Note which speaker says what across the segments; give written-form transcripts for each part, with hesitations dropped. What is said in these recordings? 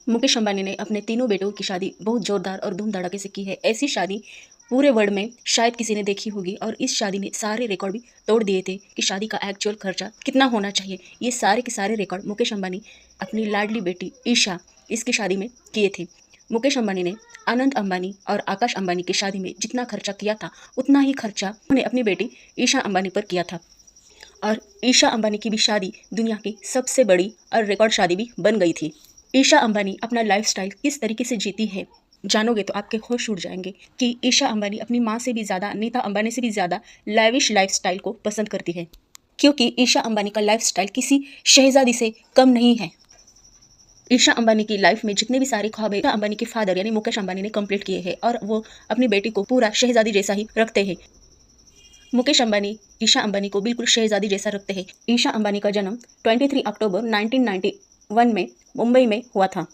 Speaker 1: मुकेश अंबानी ने अपने तीनों बेटों की शादी बहुत जोरदार और धूम धड़ाके से की है। ऐसी शादी पूरे वर्ल्ड में शायद किसी ने देखी होगी और इस शादी ने सारे रिकॉर्ड भी तोड़ दिए थे कि शादी का एक्चुअल खर्चा कितना होना चाहिए। ये सारे के सारे रिकॉर्ड मुकेश अंबानी अपनी लाडली बेटी ईशा इसकी शादी में किए थे। मुकेश अंबानी ने अनंत अंबानी और आकाश अंबानी की शादी में जितना खर्चा किया था उतना ही खर्चा उन्होंने अपनी बेटी ईशा अंबानी पर किया था। और ईशा अंबानी की भी शादी दुनिया की सबसे बड़ी और रिकॉर्ड शादी भी बन गई थी। ईशा अंबानी अपना लाइफस्टाइल किस तरीके से जीती है जानोगे तो आपके होश उड़ जाएंगे कि ईशा अंबानी अपनी माँ से भी ज़्यादा, नीता अंबानी से भी ज़्यादा लाइविश लाइफस्टाइल को पसंद करती है, क्योंकि ईशा अंबानी का लाइफस्टाइल किसी शहजादी से कम नहीं है। ईशा अंबानी की लाइफ में जितने भी सारे ख्वाब है ईशा अंबानी के फादर यानी मुकेश अंबानी ने कंप्लीट किए हैं और वो अपनी बेटी को पूरा शहजादी जैसा ही रखते हैं। मुकेश अंबानी ईशा अंबानी को बिल्कुल शहजादी जैसा रखते हैं। ईशा अंबानी का जन्म 23 अक्टूबर 1991 में मुंबई में हुआ था।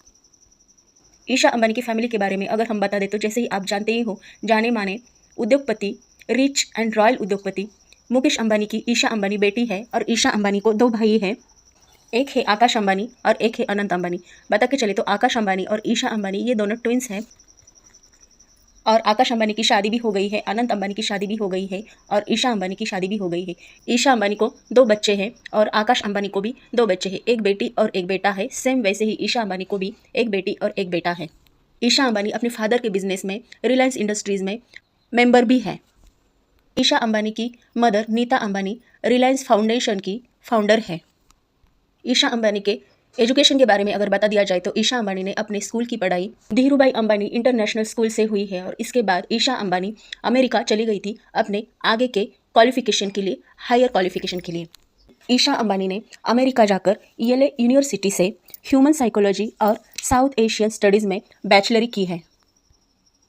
Speaker 1: ईशा अंबानी की फैमिली के बारे में अगर हम बता दें तो जैसे ही आप जानते ही हो, जाने माने उद्योगपति, रिच एंड रॉयल उद्योगपति मुकेश अंबानी की ईशा अंबानी बेटी है और ईशा अंबानी को 2 भाई हैं। एक है आकाश अंबानी और एक है अनंत अंबानी। बता के चले तो आकाश अंबानी और ईशा अंबानी ये दोनों ट्विंस हैं और आकाश अंबानी की शादी भी हो गई है, अनंत अंबानी की शादी भी हो गई है और ईशा अंबानी की शादी भी हो गई है। ईशा अंबानी को 2 बच्चे हैं और आकाश अंबानी को भी 2 बच्चे हैं, एक बेटी और एक बेटा है। सेम वैसे ही ईशा अंबानी को भी एक बेटी और एक बेटा है। ईशा अंबानी अपने फादर के बिजनेस में रिलायंस इंडस्ट्रीज में मेंबर भी है। ईशा अंबानी की मदर नीता अंबानी रिलायंस फाउंडेशन की फाउंडर है। ईशा अंबानी के एजुकेशन के बारे में अगर बता दिया जाए तो ईशा अंबानी ने अपने स्कूल की पढ़ाई धीरूभाई अंबानी इंटरनेशनल स्कूल से हुई है और इसके बाद ईशा अंबानी अमेरिका चली गई थी अपने आगे के क्वालिफिकेशन के लिए, हायर क्वालिफिकेशन के लिए। ईशा अंबानी ने अमेरिका जाकर येले यूनिवर्सिटी से ह्यूमन साइकोलॉजी और साउथ एशियन स्टडीज़ में बैचलरी की है।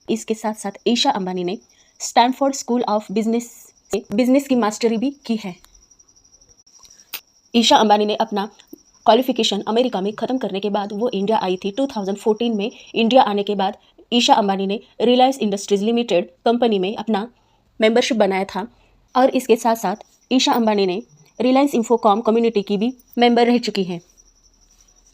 Speaker 1: इसके साथ साथ ईशा अंबानी ने स्टैनफोर्ड स्कूल ऑफ बिजनेस की मास्टरी भी की है। ईशा अंबानी ने अपना क्वालिफिकेशन अमेरिका में ख़त्म करने के बाद वो इंडिया आई थी। 2014 में इंडिया आने के बाद ईशा अंबानी ने रिलायंस इंडस्ट्रीज लिमिटेड कंपनी में अपना मेंबरशिप बनाया था और इसके साथ साथ ईशा अंबानी ने रिलायंस इंफोकॉम कम्युनिटी की भी मेंबर रह चुकी हैं।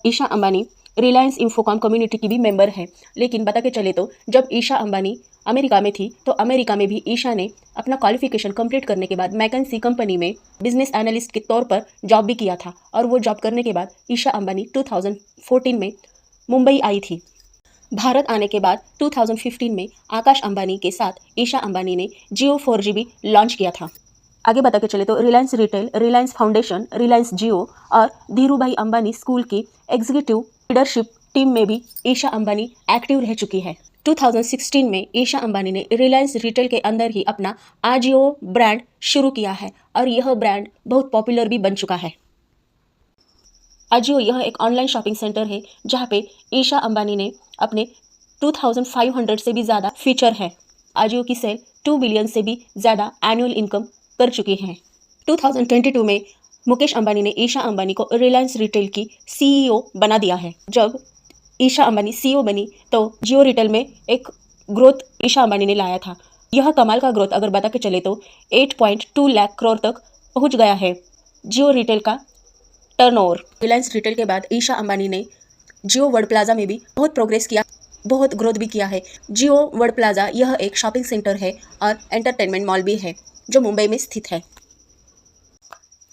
Speaker 1: ईशा अंबानी रिलायंस इंफोकॉम कम्युनिटी की भी मेंबर है। लेकिन बता के चले तो जब ईशा अंबानी अमेरिका में थी तो अमेरिका में भी ईशा ने अपना क्वालिफिकेशन कंप्लीट करने के बाद मैकेंसी कंपनी में बिजनेस एनालिस्ट के तौर पर जॉब भी किया था और वो जॉब करने के बाद ईशा अंबानी 2014 में मुंबई आई थी। भारत आने के बाद 2015 में आकाश अंबानी के साथ ईशा अंबानी ने जियो 4G भी लॉन्च किया था। आगे बता के चले तो रिलायंस रिटेल, रिलायंस फाउंडेशन, रिलायंस जियो और धीरूभाई अंबानी स्कूल की एग्जीक्यूटिव लीडरशिप टीम में भी ईशा अंबानी एक्टिव रह चुकी है। 2016 में ईशा अंबानी ने रिलायंस रिटेल के अंदर ही अपना आजियो ब्रांड शुरू किया है और यह ब्रांड बहुत पॉपुलर भी बन चुका है। आजियो यह एक ऑनलाइन शॉपिंग सेंटर है जहाँ पे ईशा अंबानी ने अपने 2500 से भी ज़्यादा फीचर है। आजियो की सेल 2 बिलियन से भी ज़्यादा एनुअल इनकम कर चुकी हैं। 2022 में मुकेश अंबानी ने ईशा अंबानी को रिलायंस रिटेल की CEO बना दिया है। जब ईशा अंबानी CEO बनी तो जियो रिटेल में एक ग्रोथ ईशा अंबानी ने लाया था। यह कमाल का ग्रोथ अगर बता के चले तो 8.2 लाख करोड़ तक पहुंच गया है जियो रिटेल का टर्नओवर। रिलायंस रिटेल के बाद ईशा अंबानी ने जियो वर्ल्ड प्लाजा में भी बहुत प्रोग्रेस किया, बहुत ग्रोथ भी किया है। जियो वर्ल्ड प्लाजा यह एक शॉपिंग सेंटर है और एंटरटेनमेंट मॉल भी है जो मुंबई में स्थित है।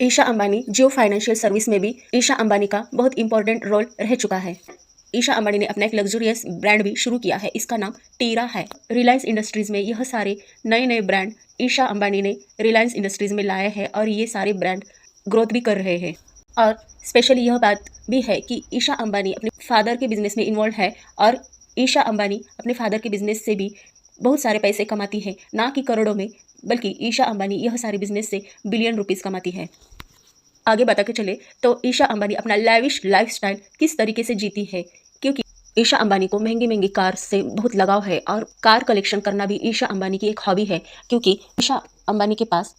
Speaker 1: ईशा अंबानी जियो फाइनेंशियल सर्विस में भी ईशा अंबानी का बहुत इंपॉर्टेंट रोल रह चुका है। ईशा अंबानी ने अपना एक लग्जरियस ब्रांड भी शुरू किया है, इसका नाम टीरा है। रिलायंस इंडस्ट्रीज़ में यह सारे नए नए ब्रांड ईशा अंबानी ने रिलायंस इंडस्ट्रीज़ में लाए हैं और ये सारे ब्रांड ग्रोथ भी कर रहे हैं। और स्पेशली यह बात भी है कि ईशा अंबानी अपने फादर के बिजनेस में इन्वॉल्व है और ईशा अंबानी अपने फादर के बिजनेस से भी बहुत सारे पैसे कमाती है, ना कि करोड़ों में, बल्कि ईशा अंबानी यह सारे बिजनेस से बिलियन रुपीस कमाती है। आगे बता के चले तो ईशा अंबानी अपना लैविश लाइफस्टाइल किस तरीके से जीती है, क्योंकि ईशा अंबानी को महंगी महंगी कार से बहुत लगाव है और कार कलेक्शन करना भी ईशा अंबानी की एक हॉबी है। क्योंकि ईशा अंबानी के पास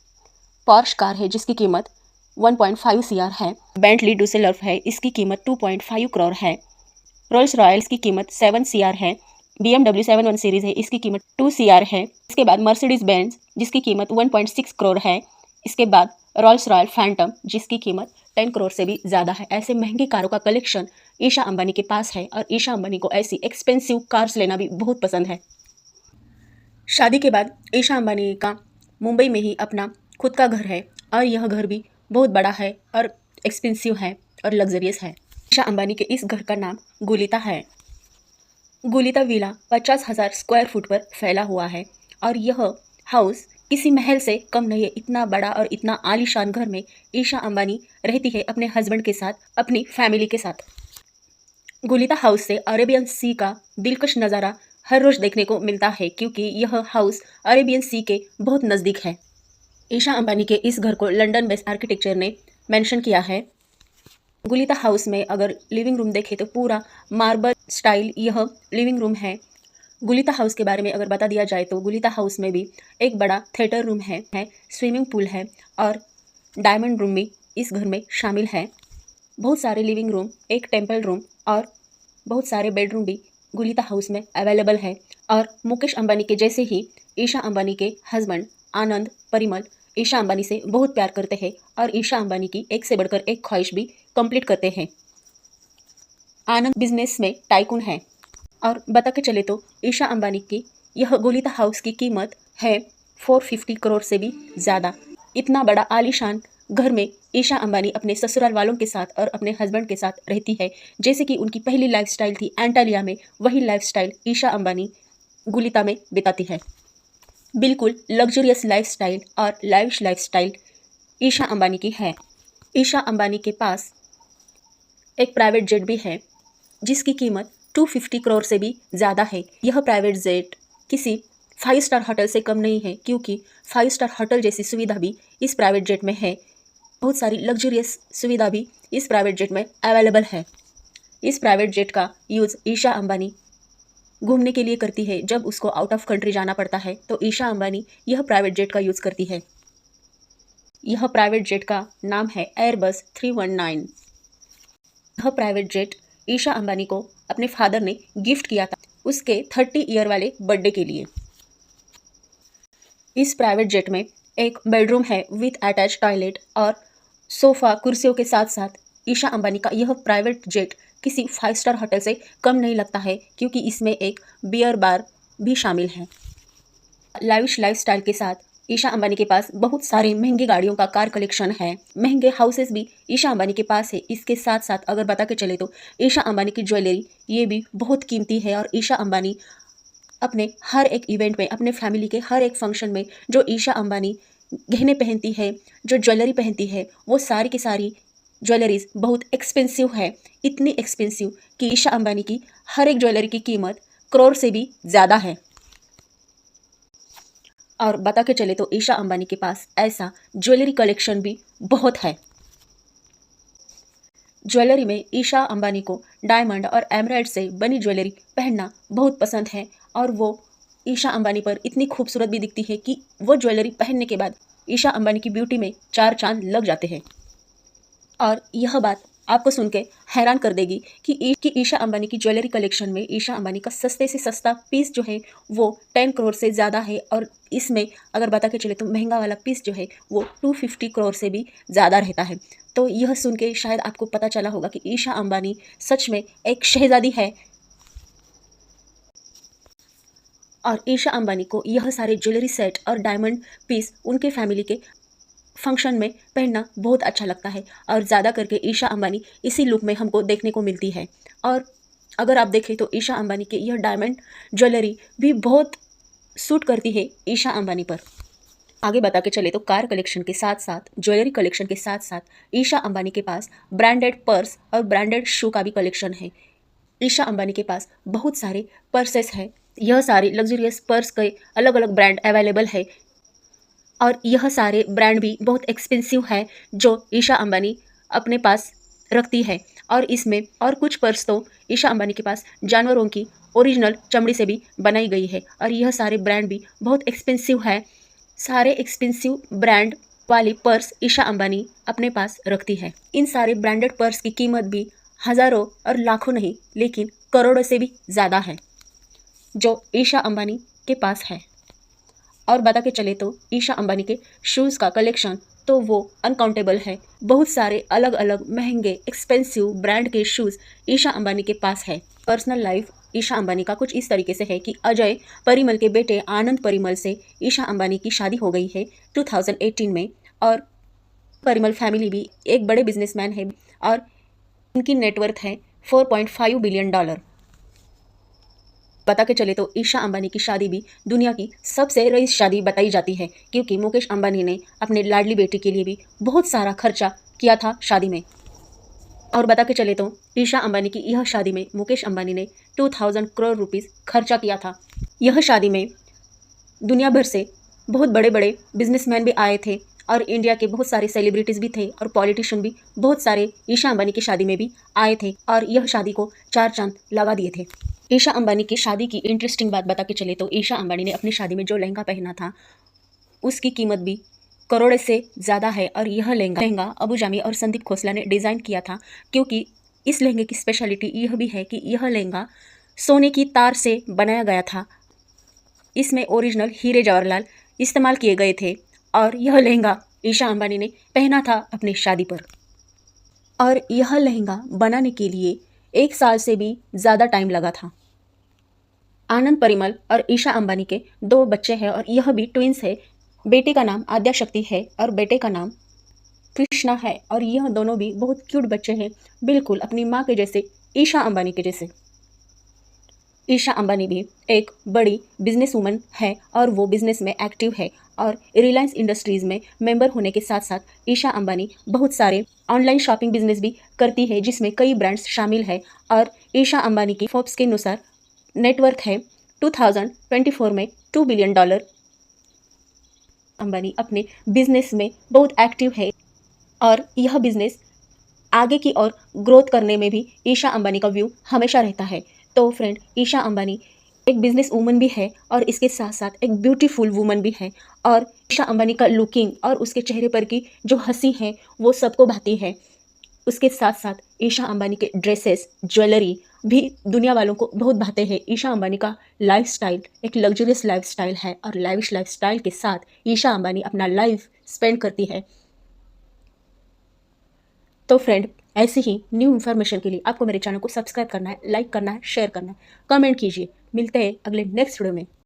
Speaker 1: पॉर्श कार है जिसकी कीमत 1.5 CR है, बेंटली डुसेल्डोर्फ है, इसकी कीमत 2.5 करोड़ है, रोल्स रॉयल्स की कीमत 7 CR है, BMW 71 सीरीज़ है, इसकी कीमत 2 CR है। इसके बाद मर्सिडीज बेंज जिसकी कीमत 1.6 करोड़ है। इसके बाद रॉल्स रॉयल फैंटम जिसकी कीमत 10 करोड़ से भी ज़्यादा है। ऐसे महंगी कारों का कलेक्शन ईशा अंबानी के पास है और ईशा अंबानी को ऐसी एक्सपेंसिव कार्स लेना भी बहुत पसंद है। शादी के बाद ईशा अंबानी का मुंबई में ही अपना खुद का घर है और यह घर भी बहुत बड़ा है और एक्सपेंसिव है और लग्जरियस है। ईशा अंबानी के इस घर का नाम गुलिता है। गुलिता विला 50,000 स्क्वायर फुट पर फैला हुआ है और यह हाउस किसी महल से कम नहीं है। इतना बड़ा और इतना आलीशान घर में ईशा अंबानी रहती है अपने हस्बैंड के साथ, अपनी फैमिली के साथ। गुलिता हाउस से अरेबियन सी का दिलकश नज़ारा हर रोज देखने को मिलता है क्योंकि यह हाउस अरेबियन सी के बहुत नज़दीक है। ईशा अंबानी के इस घर को लंदन बेस्ड आर्किटेक्चर ने मेंशन किया है। गुलिता हाउस में अगर लिविंग रूम देखें तो पूरा मार्बल स्टाइल यह लिविंग रूम है। गुलिता हाउस के बारे में अगर बता दिया जाए तो गुलिता हाउस में भी एक बड़ा थिएटर रूम है, स्विमिंग पूल है और डायमंड रूम भी इस घर में शामिल है। बहुत सारे लिविंग रूम, एक टेम्पल रूम और बहुत सारे बेडरूम भी गुलिता हाउस में अवेलेबल है। और मुकेश अंबानी के जैसे ही ईशा अंबानी के हस्बैंड आनंद परिमल ईशा अंबानी से बहुत प्यार करते हैं और ईशा अंबानी की एक से बढ़कर एक ख्वाहिश भी कंप्लीट करते हैं। आनंद बिजनेस में टाइकून है और बता के चले तो ईशा अंबानी की यह गुलिता हाउस की कीमत है 450 करोड़ से भी ज़्यादा। इतना बड़ा आलीशान घर में ईशा अंबानी अपने ससुराल वालों के साथ और अपने हस्बैंड के साथ रहती है। जैसे कि उनकी पहली लाइफस्टाइल थी एंटालिया में, वही लाइफस्टाइल ईशा अंबानी गुलिता में बिताती है। बिल्कुल लग्जरियस लाइफस्टाइल और लाविश लाइफस्टाइल ईशा अंबानी की है। ईशा अंबानी के पास एक प्राइवेट जेट भी है जिसकी कीमत 250 करोड़ से भी ज़्यादा है। यह प्राइवेट जेट किसी 5 स्टार होटल से कम नहीं है क्योंकि 5 स्टार होटल जैसी सुविधा भी इस प्राइवेट जेट में है। बहुत सारी लग्जरियस सुविधा भी इस प्राइवेट जेट में अवेलेबल है। इस प्राइवेट जेट का यूज़ ईशा अंबानी घूमने के लिए करती है। जब उसको आउट ऑफ कंट्री जाना पड़ता है तो ईशा अंबानी यह प्राइवेट जेट का यूज़ करती है। यह प्राइवेट जेट का नाम है एयरबस 319। यह प्राइवेट जेट ईशा अंबानी को अपने फादर ने गिफ्ट किया था उसके 30 ईयर वाले बर्थडे के लिए। इस प्राइवेट जेट में एक बेडरूम है विथ अटैच टॉयलेट और सोफ़ा कुर्सियों के साथ साथ ईशा अंबानी का यह प्राइवेट जेट किसी 5 स्टार होटल से कम नहीं लगता है क्योंकि इसमें एक बियर बार भी शामिल है। लाविश लाइफस्टाइल के साथ ईशा अंबानी के पास बहुत सारे महंगी गाड़ियों का कार कलेक्शन है। महंगे हाउसेस भी ईशा अंबानी के पास है। इसके साथ साथ अगर बता के चले तो ईशा अंबानी की ज्वेलरी ये भी बहुत कीमती है और ईशा अंबानी अपने हर एक इवेंट में, अपने फैमिली के हर एक फंक्शन में जो ईशा अंबानी गहने पहनती है, जो ज्वेलरी पहनती है, वो सारी की सारी ज्वेलरीज बहुत एक्सपेंसिव है। इतनी एक्सपेंसिव कि ईशा अंबानी की हर एक ज्वेलरी की कीमत करोड़ से भी ज़्यादा है। और बता के चले तो ईशा अंबानी के पास ऐसा ज्वेलरी कलेक्शन भी बहुत है। ज्वेलरी में ईशा अंबानी को डायमंड और एमराल्ड से बनी ज्वेलरी पहनना बहुत पसंद है और वो ईशा अंबानी पर इतनी खूबसूरत भी दिखती है कि वो ज्वेलरी पहनने के बाद ईशा अंबानी की ब्यूटी में 4 चांद लग जाते हैं। और यह बात आपको सुन के हैरान कर देगी कि ईशा अंबानी की ज्वेलरी कलेक्शन में ईशा अंबानी का सस्ते से सस्ता पीस जो है वो 10 करोड़ से ज़्यादा है और इसमें अगर बता के चले तो महंगा वाला पीस जो है वो 250 करोड़ से भी ज़्यादा रहता है। तो यह सुन के शायद आपको पता चला होगा कि ईशा अंबानी सच में एक शहजादी है और ईशा अंबानी को यह सारे ज्वेलरी सेट और डायमंड पीस उनके फैमिली के फंक्शन में पहनना बहुत अच्छा लगता है और ज़्यादा करके ईशा अंबानी इसी लुक में हमको देखने को मिलती है। और अगर आप देखें तो ईशा अंबानी के यह डायमंड ज्वेलरी भी बहुत सूट करती है ईशा अंबानी पर। आगे बता के चले तो कार कलेक्शन के साथ साथ, ज्वेलरी कलेक्शन के साथ साथ ईशा अंबानी के पास ब्रांडेड पर्स और ब्रांडेड शू का भी कलेक्शन है। ईशा अंबानी के पास बहुत सारे पर्सेस हैं। यह सारे लग्जरियस पर्स के अलग अलग ब्रांड अवेलेबल है और यह सारे ब्रांड भी बहुत एक्सपेंसिव है जो ईशा अंबानी अपने पास रखती है। और इसमें और कुछ पर्स तो ईशा अंबानी के पास जानवरों की ओरिजिनल चमड़ी से भी बनाई गई है और यह सारे ब्रांड भी बहुत एक्सपेंसिव है। सारे एक्सपेंसिव ब्रांड वाली पर्स ईशा अंबानी अपने पास रखती है। इन सारे ब्रांडेड पर्स की कीमत भी हज़ारों और लाखों नहीं लेकिन करोड़ों से भी ज़्यादा है जो ईशा अंबानी के पास है। और बता के चले तो ईशा अंबानी के शूज़ का कलेक्शन तो वो अनकाउंटेबल है। बहुत सारे अलग अलग महंगे एक्सपेंसिव ब्रांड के शूज़ ईशा अंबानी के पास है। पर्सनल लाइफ ईशा अंबानी का कुछ इस तरीके से है कि अजय परिमल के बेटे आनंद परिमल से ईशा अंबानी की शादी हो गई है 2018 में। और परिमल फैमिली भी एक बड़े बिजनेसमैन है और उनकी नेटवर्थ है $4.5 बिलियन। बता के चले तो ईशा अंबानी की शादी भी दुनिया की सबसे रईस शादी बताई जाती है, क्योंकि मुकेश अंबानी ने अपने लाडली बेटी के लिए भी बहुत सारा खर्चा किया था शादी में। और बता के चले तो ईशा अंबानी की यह शादी में मुकेश अंबानी ने 2000 करोड़ रुपीस खर्चा किया था। यह शादी में दुनिया भर से बहुत बड़े बड़े बिजनेसमैन भी आए थे और इंडिया के बहुत सारे सेलिब्रिटीज़ भी थे और पॉलिटिशियन भी बहुत सारे ईशा अंबानी की शादी में भी आए थे और यह शादी को 4 चांद लगा दिए थे। ईशा अंबानी की शादी की इंटरेस्टिंग बात बता के चले तो ईशा अंबानी ने अपनी शादी में जो लहंगा पहना था उसकी कीमत भी करोड़ से ज़्यादा है। और यह लहंगा अबू जामी और संदीप खोसला ने डिज़ाइन किया था, क्योंकि इस लहंगे की स्पेशलिटी यह भी है कि यह लहंगा सोने की तार से बनाया गया था। इसमें ओरिजिनल हीरे जवाहरलाल इस्तेमाल किए गए थे और यह लहंगा ईशा अंबानी ने पहना था अपनी शादी पर। और यह लहंगा बनाने के लिए 1 साल से भी ज़्यादा टाइम लगा था। आनंद परिमल और ईशा अंबानी के 2 बच्चे हैं और यह भी ट्विंस है। बेटे का नाम आद्या शक्ति है और बेटे का नाम कृष्णा है और यह दोनों भी बहुत क्यूट बच्चे हैं, बिल्कुल अपनी माँ के जैसे, ईशा अंबानी के जैसे। ईशा अंबानी भी एक बड़ी बिजनेस वूमन है और वो बिजनेस में एक्टिव है और रिलायंस इंडस्ट्रीज़ में मेंबर होने के साथ साथ ईशा अंबानी बहुत सारे ऑनलाइन शॉपिंग बिजनेस भी करती है, जिसमें कई ब्रांड्स शामिल है। और ईशा अंबानी की फोर्ब्स के अनुसार नेटवर्थ है 2024 में $2 बिलियन। अंबानी अपने बिजनेस में बहुत एक्टिव है और यह बिजनेस आगे की ओर ग्रोथ करने में भी ईशा अंबानी का व्यू हमेशा रहता है। तो फ्रेंड, ईशा अंबानी एक बिजनेस वूमन भी है और इसके साथ साथ एक ब्यूटीफुल वूमन भी है। और ईशा अंबानी का लुकिंग और उसके चेहरे पर की जो हंसी है वो सबको भाती है। उसके साथ साथ ईशा अंबानी के ड्रेसेस, ज्वेलरी भी दुनिया वालों को बहुत भाते हैं। ईशा अंबानी का लाइफस्टाइल एक लग्जरियस लाइफस्टाइल है और लाइविश लाइफस्टाइल के साथ ईशा अंबानी अपना लाइफ स्पेंड करती है। तो फ्रेंड, ऐसी ही न्यू इन्फॉर्मेशन के लिए आपको मेरे चैनल को सब्सक्राइब करना है, लाइक करना है, शेयर करना है, कमेंट कीजिए। मिलते हैं अगले नेक्स्ट वीडियो में।